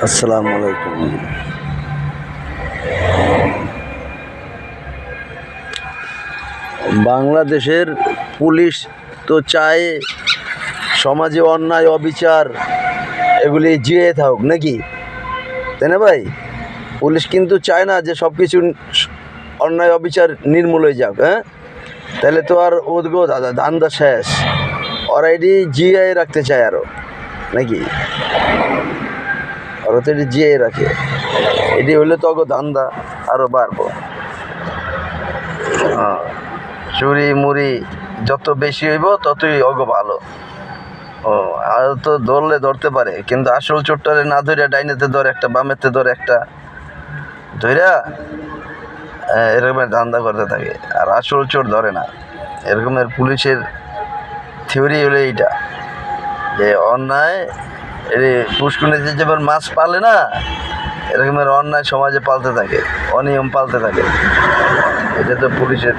আসসালামু আলাইকুম। বাংলাদেশের পুলিশ তো চায় সমাজে অন্যায় অবিচার এগুলি জিয়ে থাকুক নাকি, তাই না ভাই? পুলিশ কিন্তু চায় না যে সব কিছু অন্যায় অবিচার নির্মূল হয়ে যাক। তাহলে তো আর ওদিকে ধান্দা শেষ। ওরা এটি জিয়ে রাখতে চায় আরও নাকি, ওরা তো এটি জিয়ে রাখে। এটি হইলে তো অগো ধান্দা আরও বাড়বো। চুরি মুড়ি যত বেশি হইব ততই অগো ভালো। আর তো ধরলে ধরতে পারে, কিন্তু আসল চোরটারে না ধরিয়া ডাইনেতে ধরে একটা, বামেতে ধরে একটা, ধরিয়া এরকমের ধান্দা করতে থাকে, আর আসল চোর ধরে না। এরকমের পুলিশের থিওরি হলো এইটা, যে অন্যায় পুষ্কুনিতে যেমন মাছ পালে না, এরকমের অন্যায় সমাজে পালতে থাকে, অনিয়ম পালতে থাকে। এটা তো পুলিশের